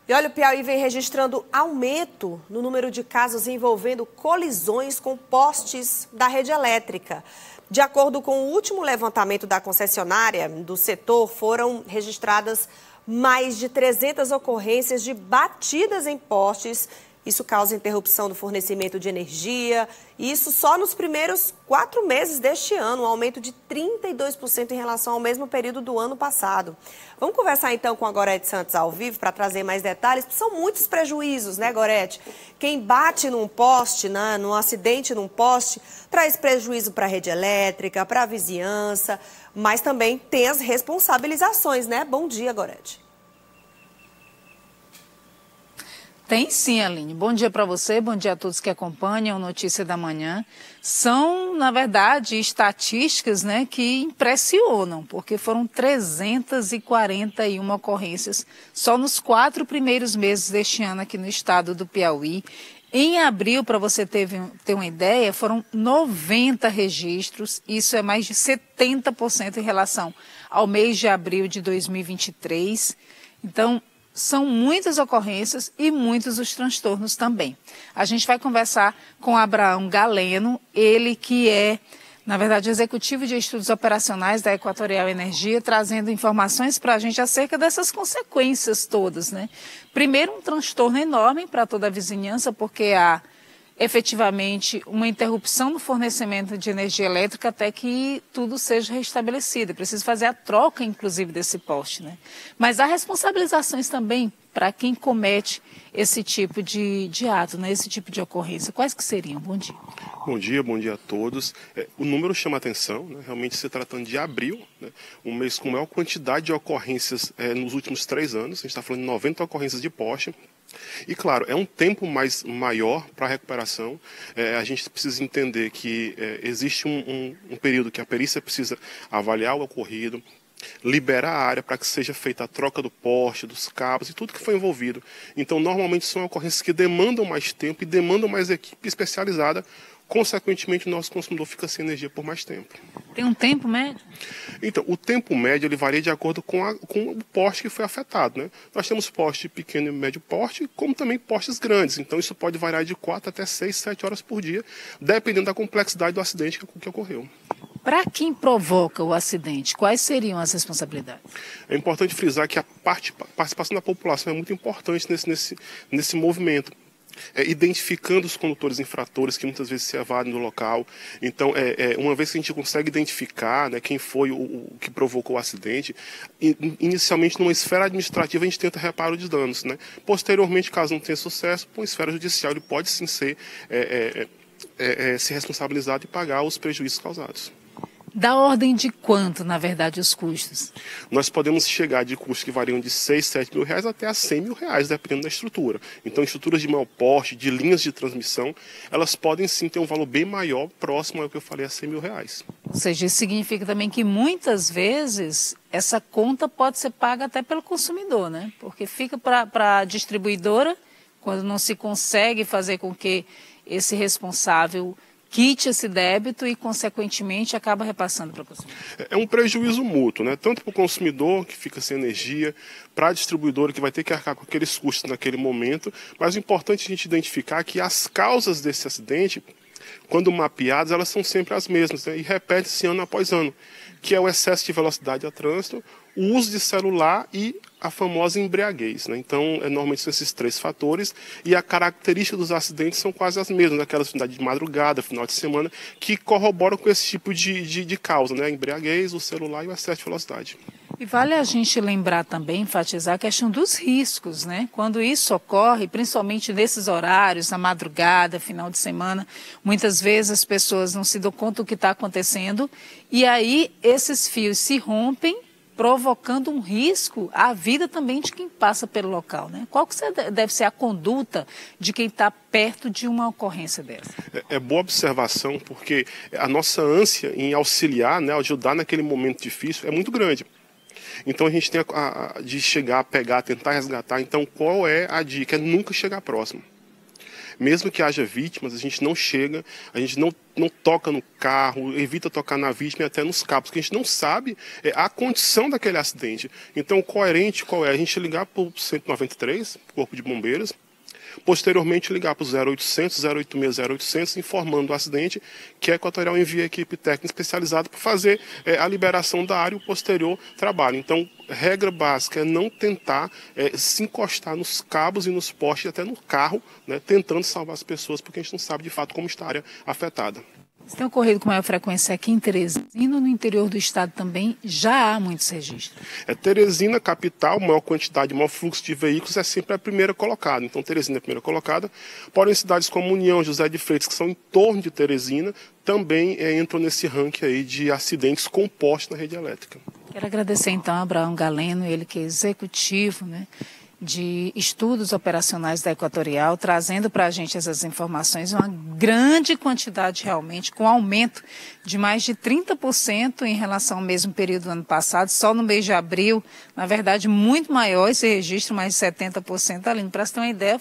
E olha, o Piauí vem registrando aumento no número de casos envolvendo colisões com postes da rede elétrica. De acordo com o último levantamento da concessionária do setor, foram registradas mais de 300 ocorrências de batidas em postes. Isso causa interrupção do fornecimento de energia. Isso só nos primeiros 4 meses deste ano, um aumento de 32% em relação ao mesmo período do ano passado. Vamos conversar então com a Gorete Santos ao vivo para trazer mais detalhes. São muitos prejuízos, né, Gorete? Quem bate num poste, num acidente num poste, traz prejuízo para a rede elétrica, para a vizinhança, mas também tem as responsabilizações, né? Bom dia, Gorete. Tem sim, Aline. Bom dia para você, bom dia a todos que acompanham Notícia da Manhã. São, na verdade, estatísticas, né, que impressionam, porque foram 341 ocorrências só nos 4 primeiros meses deste ano aqui no estado do Piauí. Em abril, para você ter uma ideia, foram 90 registros, isso é mais de 70% em relação ao mês de abril de 2023. Então, são muitas ocorrências e muitos os transtornos também. A gente vai conversar com Abraão Galeno, ele que é, na verdade, executivo de estudos operacionais da Equatorial Energia, trazendo informações para a gente acerca dessas consequências todas, né? Primeiro, um transtorno enorme para toda a vizinhança, porque há efetivamente uma interrupção no fornecimento de energia elétrica até que tudo seja restabelecido. É preciso fazer a troca, inclusive, desse poste, né? Mas há responsabilizações também para quem comete esse tipo de ato, né? Esse tipo de ocorrência. Quais que seriam? Bom dia. Bom dia a todos. O número chama atenção, né? Realmente se tratando de abril, né? Um mês com maior quantidade de ocorrências nos últimos 3 anos. A gente está falando de 90 ocorrências de poste. E claro, é um tempo maior para a recuperação. A gente precisa entender que existe um período que a perícia precisa avaliar o ocorrido, liberar a área para que seja feita a troca do poste, dos cabos e tudo que foi envolvido. Então, normalmente são ocorrências que demandam mais tempo e demandam mais equipe especializada. Consequentemente, o nosso consumidor fica sem energia por mais tempo. Tem um tempo médio? Então, o tempo médio ele varia de acordo com o poste que foi afetado, né? Nós temos poste pequeno e médio porte, como também postes grandes. Então, isso pode variar de 4 até 6, 7 horas por dia, dependendo da complexidade do acidente que ocorreu. Para quem provoca o acidente, quais seriam as responsabilidades? É importante frisar que a participação da população é muito importante nesse movimento. Identificando os condutores infratores que muitas vezes se evadem do local. Então, uma vez que a gente consegue identificar, né, quem foi o que provocou o acidente, inicialmente numa esfera administrativa a gente tenta reparo de danos, né? Posteriormente, caso não tenha sucesso, com a esfera judicial ele pode sim ser responsabilizado e pagar os prejuízos causados. Da ordem de quanto, na verdade, os custos? Nós podemos chegar de custos que variam de 6, 7 mil reais até a 100 mil reais, dependendo da estrutura. Então, estruturas de maior porte, de linhas de transmissão, elas podem sim ter um valor bem maior, próximo ao que eu falei, a 100 mil reais. Ou seja, isso significa também que muitas vezes essa conta pode ser paga até pelo consumidor, né? Porque fica para a distribuidora, quando não se consegue fazer com que esse responsável quite esse débito e, consequentemente, acaba repassando para o consumidor. É um prejuízo mútuo, né? Tanto para o consumidor, que fica sem energia, para a distribuidora, que vai ter que arcar com aqueles custos naquele momento. Mas o importante é a gente identificar que as causas desse acidente, quando mapeadas, elas são sempre as mesmas, né? E repete-se ano após ano, que é o excesso de velocidade a trânsito, o uso de celular e a famosa embriaguez, né? Então, normalmente são esses 3 fatores e a característica dos acidentes são quase as mesmas, aquelas finais de madrugada, final de semana, que corroboram com esse tipo de causa, né? A embriaguez, o celular e o excesso de velocidade. E vale a gente lembrar também, enfatizar a questão dos riscos, né? Quando isso ocorre, principalmente nesses horários, na madrugada, final de semana, muitas vezes as pessoas não se dão conta do que está acontecendo e aí esses fios se rompem, provocando um risco à vida também de quem passa pelo local, né? Qual que deve ser a conduta de quem está perto de uma ocorrência dessa? É boa observação, porque a nossa ânsia em auxiliar, né, ajudar naquele momento difícil é muito grande. Então a gente tem de chegar, pegar, tentar resgatar. Então qual é a dica? É nunca chegar próximo. mesmo que haja vítimas, a gente não chega, a gente não toca no carro, evita tocar na vítima e até nos cabos, porque a gente não sabe a condição daquele acidente. Então, o coerente qual é? A gente ligar para o 193, Corpo de Bombeiros, posteriormente ligar para o 0800, 086, 0800, informando o acidente, que a Equatorial envia a equipe técnica especializada para fazer a liberação da área e o posterior trabalho. Então, regra básica é não tentar se encostar nos cabos e nos postes, até no carro, né, tentando salvar as pessoas, porque a gente não sabe de fato como está a área afetada. Isso tem ocorrido com maior frequência aqui em Teresina e no interior do estado também já há muitos registros. Teresina, capital, maior quantidade, maior fluxo de veículos é sempre a primeira colocada. Então, Teresina é a primeira colocada. Porém, cidades como União, José de Freitas, que são em torno de Teresina, também entram nesse ranking aí de acidentes com postes na rede elétrica. Quero agradecer então a Abraão Galeno, ele que é executivo, né, de estudos operacionais da Equatorial, trazendo para a gente essas informações, uma grande quantidade realmente, com aumento de mais de 30% em relação ao mesmo período do ano passado, só no mês de abril, na verdade muito maior esse registro, mais de 70%, Aline. Para você ter uma ideia,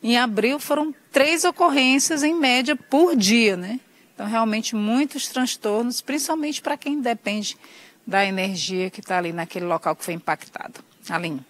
em abril foram 3 ocorrências em média por dia, né? Então realmente muitos transtornos, principalmente para quem depende da energia que está ali naquele local que foi impactado. Aline.